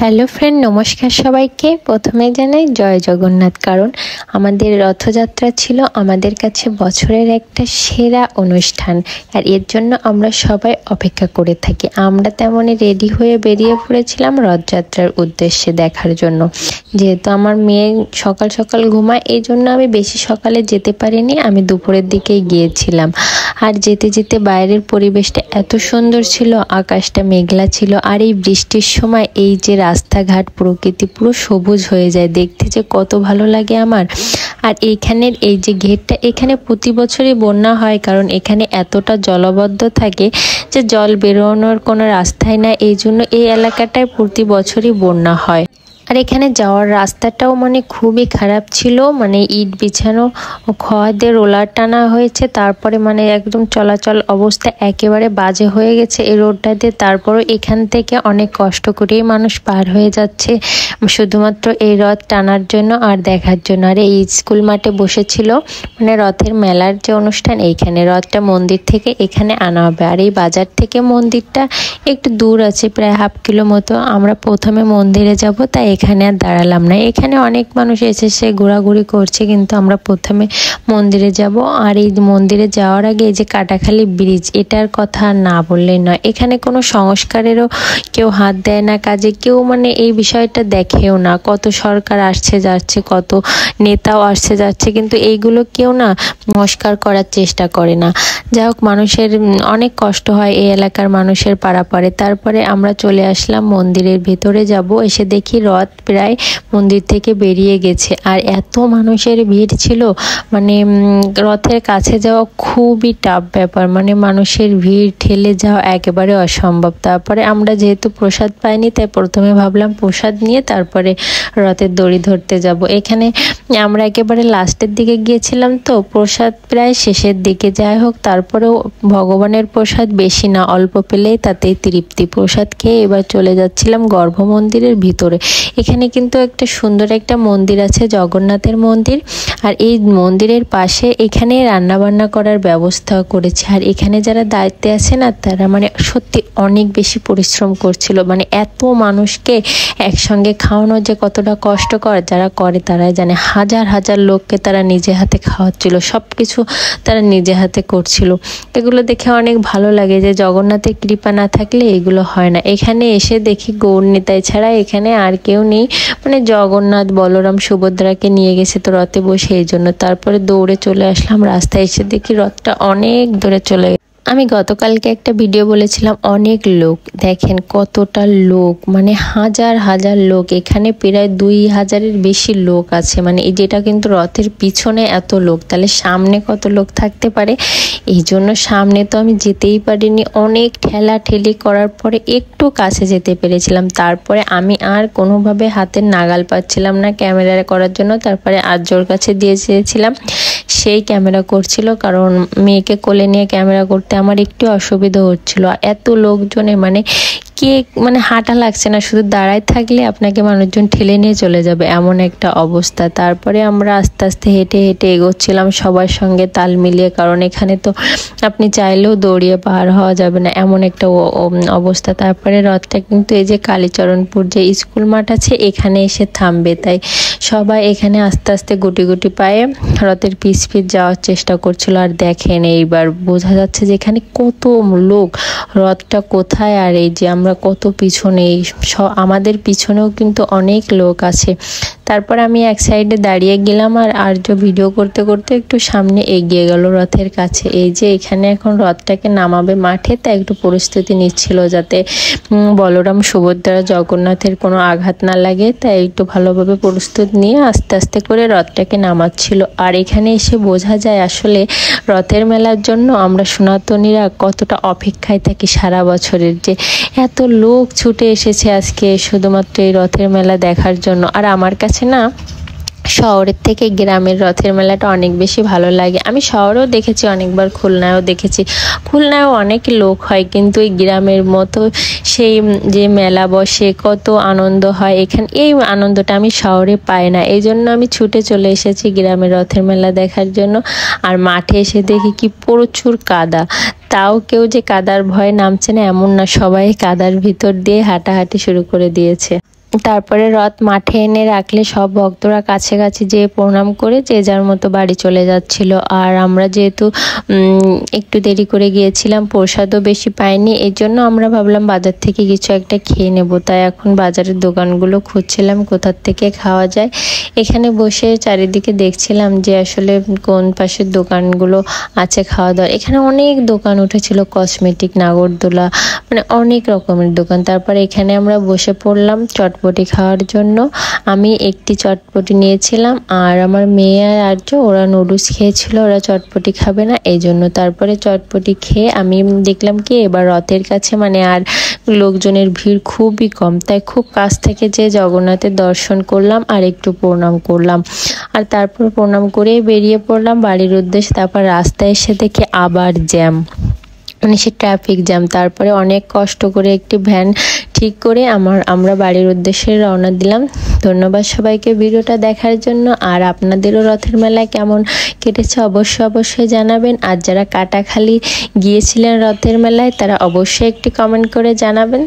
Hello friend, নমস্কার সবাইকে। প্রথমে জানাই জয় জগন্নাথ। কারণ আমাদের রথযাত্রা ছিল আমাদের কাছে বছরের একটা সেরা অনুষ্ঠান, আর এর জন্য আমরা সবাই অপেক্ষা করে থাকি। আমরা তেমনই রেডি হয়ে বেরিয়ে পড়েছিলাম রথযাত্রার উদ্দেশ্যে দেখার জন্য। যেহেতু আমার মেয়ে সকাল সকাল ঘুমায়, এই জন্য আমি বেশি সকালে যেতে পারিনি, আমি দুপুরের দিকেই গিয়েছিলাম। আর যেতে যেতে বাইরের পরিবেশটা এত সুন্দর ছিল, আকাশটা মেঘলা ছিল, আর এই বৃষ্টির সময় এই যে রাস্তাঘাট প্রকৃতি পুরো সবুজ হয়ে যায়, দেখতে যে কত ভালো লাগে আমার। আর এইখানের এই যে ঘেরটা, এখানে প্রতি বছরই বন্যা হয়, কারণ এখানে এতটা জলবদ্ধ থাকে যে জল বেরোনোর কোনো রাস্তাই না, এই জন্য এই এলাকাটায় প্রতি বছরই বন্যা হয়। আর এখানে যাওয়ার রাস্তাটাও খুবই খারাপ ছিল, ইট বিছানো, খড় দিয়ে রোলার টানা হয়েছে, তারপরে একদম চলাচল অবস্থা একেবারে বাজে হয়ে গেছে এই রোডটা দিয়ে। তারপরও এখান থেকে অনেক কষ্ট করেই মানুষ পার হয়ে যাচ্ছে শুধুমাত্র এই রথ টানার জন্য আর দেখার জন্য। আর এই স্কুল মাঠে বসেছিল রথের মেলার যে অনুষ্ঠান, এইখানে রথটা মন্দির থেকে এখানে আনা হবে। আর এই বাজার থেকে মন্দিরটা একটু দূর আছে, প্রায় হাফ কিলো মতো। আমরা প্রথমে মন্দিরে যাব, তাই এখানে আর দাঁড়ালাম না। এখানে অনেক মানুষ এসেছে, ঘোরাঘুরি করছে, কিন্তু আমরা প্রথমে মন্দিরে যাব। আর এই মন্দিরে যাওয়ার আগে এই যে কাটাখালী ব্রিজ, এটার কথা আর না বললেই নয়। এখানে কোনো সংস্কারেরও কেউ হাত দেয় না কাজে, কেউ এই বিষয়টা দেখেও না। কত সরকার আসছে যাচ্ছে, কত নেতাও আসছে যাচ্ছে, কিন্তু এইগুলো কেউ না সংস্কার করার চেষ্টা করে না। যাই হোক, মানুষের অনেক কষ্ট হয় এই এলাকার মানুষের পারাপারে। তারপরে আমরা চলে আসলাম মন্দিরের ভেতরে যাব, এসে দেখি রথ প্রায় মন্দির থেকে বেরিয়ে গেছে। আর এত মানুষের ভিড় ছিল, রথের কাছে যাওয়া খুবই টাফ ব্যাপার, মানুষের ভিড় ঠেলে যাওয়া একেবারে অসম্ভব। তারপরে আমরা যেহেতু প্রসাদ পাইনি, তাই প্রথমে ভাবলাম প্রসাদ নিয়ে তারপরে রথের দড়ি ধরতে যাব। এখানে আমরা একেবারে লাস্টের দিকে গিয়েছিলাম, তো প্রসাদ প্রায় শেষের দিকে। যাই হোক, তারপরেও ভগবানের প্রসাদ বেশি না, অল্প পেলেই তাতেই তৃপ্তি। প্রসাদ খেয়ে এবার চলে যাচ্ছিলাম গর্ভ মন্দিরের ভিতরে। এখানে কিন্তু একটা সুন্দর একটা মন্দির আছে, জগন্নাথের মন্দির। আর এই মন্দিরের পাশে এখানে রান্না বান্না করার ব্যবস্থা করেছে। আর এখানে যারা দায়িত্বে আছে না, তারা সত্যি অনেক বেশি পরিশ্রম করছিল। এত মানুষকে একসঙ্গে খাওয়ানো যে কতটা কষ্টকর, যারা করে তারাই জানে। হাজার হাজার লোককে তারা নিজে হাতে খাওয়াচ্ছিল, সব কিছু তারা নিজে হাতে করছিল। এগুলো দেখে অনেক ভালো লাগে যে জগন্নাথের কৃপা না থাকলে এগুলো হয় না। এখানে এসে দেখি গৌর নিতাই ছাড়া এখানে আর কেউ নেই, জগন্নাথ, বলরাম, সুভদ্রাকে নিয়ে গেছে তো রথে বসে, এই জন্য। তারপরে দৌড়ে চলে আসলাম রাস্তায়, এসে দেখি রথটা অনেক দূরে চলে গেছে। আমি গতকালকে একটা ভিডিও বলেছিলাম অনেক লোক, দেখেন কতটা লোক, হাজার হাজার লোক। এখানে প্রায় 2000-এর বেশি লোক আছে। এই যেটা কিন্তু রথের পিছনে এত লোক, তাহলে সামনে কত লোক থাকতে পারে। এই জন্য সামনে তো আমি যেতেই পারিনি, অনেক ঠেলা ঠেলি করার পরে একটু কাছে যেতে পেরেছিলাম। তারপরে আমি আর কোনোভাবে হাতের নাগাল পাচ্ছিলাম না ক্যামেরা করার জন্য। তারপরে আর্যর কাছে দিয়ে চেয়েছিলাম, সেই ক্যামেরা করছিল, কারণ মেয়েকে কোলে নিয়ে ক্যামেরা করতে আমার একটু অসুবিধা হচ্ছিল। এত লোকজনে কে হাঁটা লাগছে না, শুধু দাঁড়ায় থাকলে আপনাকে মানুষজন ঠেলে নিয়ে চলে যাবে, এমন একটা অবস্থা। তারপরে আমরা আস্তে আস্তে হেঁটে হেঁটে এগোচ্ছিলাম সবার সঙ্গে তাল মিলিয়ে, কারণ এখানে তো আপনি চাইলেও দৌড়িয়ে পার হওয়া যাবে না, এমন একটা অবস্থা। তারপরে রথটা কিন্তু এই যে কালীচরণপুর যে স্কুল মাঠ আছে, এখানে এসে থামবে, তাই সবাই এখানে আস্তে আস্তে গুটি গুটি পায়ে রথের পিছ যাওয়ার চেষ্টা করছিল। আর দেখেন এইবার বোঝা যাচ্ছে যে এখানে কত লোক, রথটা কোথায় আর এই যে আমরা কত পিছনে, আমাদের পিছনেও কিন্তু অনেক লোক আছে। তারপর আমি এক সাইডে দাঁড়িয়ে গেলাম, আর আর্য ভিডিও করতে করতে একটু সামনে এগিয়ে গেল রথের কাছে। এই যে এখানে এখন রথটাকে নামাবে মাঠে, তাই একটু পরিস্থিতি নিচ্ছিল যাতে বলরাম, সুভদ্রা, জগন্নাথের কোনো আঘাত না লাগে, তাই একটু ভালোভাবে প্রস্তুতি নিয়ে আস্তে আস্তে করে রথটাকে নামাচ্ছিল। আর এখানে এসে বোঝা যায় আসলে রথের মেলার জন্য আমরা সনাতনীরা কতটা অপেক্ষায় থাকি সারা বছরের, যে এত লোক ছুটে এসেছে আজকে শুধুমাত্র এই রথের মেলা দেখার জন্য। আর আমার কাছে না শহরের থেকে গ্রামের রথের মেলাটা অনেক বেশি ভালো লাগে। আমি শহরেও দেখেছি অনেকবার, খুলনায়ও দেখেছি, খুলনায়ও অনেক লোক হয়, কিন্তু এই গ্রামের মতো সেই যে মেলা বসে কত আনন্দ হয়, এখানে এই আনন্দটা আমি শহরে পাই না। এই জন্য আমি ছুটে চলে এসেছি গ্রামের রথের মেলা দেখার জন্য। আর মাঠে এসে দেখি কি প্রচুর কাদা, তাও কেউ যে কাদার ভয়ে নামছে না এমন না, সবাই কাদার ভিতর দিয়ে হাঁটাহাঁটি শুরু করে দিয়েছে। তারপরে রথ মাঠে এনে রাখলে সব ভক্তরা কাছে কাছে যেয়ে প্রণাম করে যে যার মতো বাড়ি চলে যাচ্ছিল। আর আমরা যেহেতু একটু দেরি করে গিয়েছিলাম, প্রসাদও বেশি পাইনি, এই জন্য আমরা ভাবলাম বাজার থেকে কিছু একটা খেয়ে নেব। তাই এখন বাজারের দোকানগুলো খুঁজছিলাম কোথার থেকে খাওয়া যায়। এখানে বসে চারিদিকে দেখছিলাম যে আসলে কোন পাশের দোকানগুলো আছে খাওয়া দাওয়ার। এখানে অনেক দোকান উঠেছিল, কসমেটিক, নাগরদোলা, মানে অনেক রকমের দোকান। তারপরে এখানে আমরা বসে পড়লাম চটপটি খাওয়ার জন্য। আমি একটি চটপটি নিয়েছিলাম, আর আমার মেয়ে আর আর্য ওরা নুডলস খেয়েছিল, ওরা চটপটি খাবে না এই জন্য। তারপরে চটপটি খেয়ে আমি দেখলাম কি এবার রথের কাছে মানে আর লোকজনের ভিড় খুবই কম, তাই খুব কাছ থেকে যে জগন্নাথের দর্শন করলাম আর একটু প্রণাম করলাম। আর তারপর প্রণাম করেই বেরিয়ে পড়লাম বাড়ির উদ্দেশ্যে। তারপর রাস্তায় এসে দেখি আবার জ্যাম, মানে সে ট্রাফিক জ্যাম। তারপরে অনেক কষ্ট করে একটি ভ্যান ঠিক করে আমরা বাড়ির উদ্দেশ্যে রওনা দিলাম। ধন্যবাদ সবাইকে ভিডিওটা দেখার জন্য। আর আপনাদেরও রথের মেলায় কেমন কেটেছে অবশ্যই জানাবেন। আর যারা কাটাখালি গিয়েছিলেন রথের মেলায় তারা অবশ্যই একটি কমেন্ট করে জানাবেন।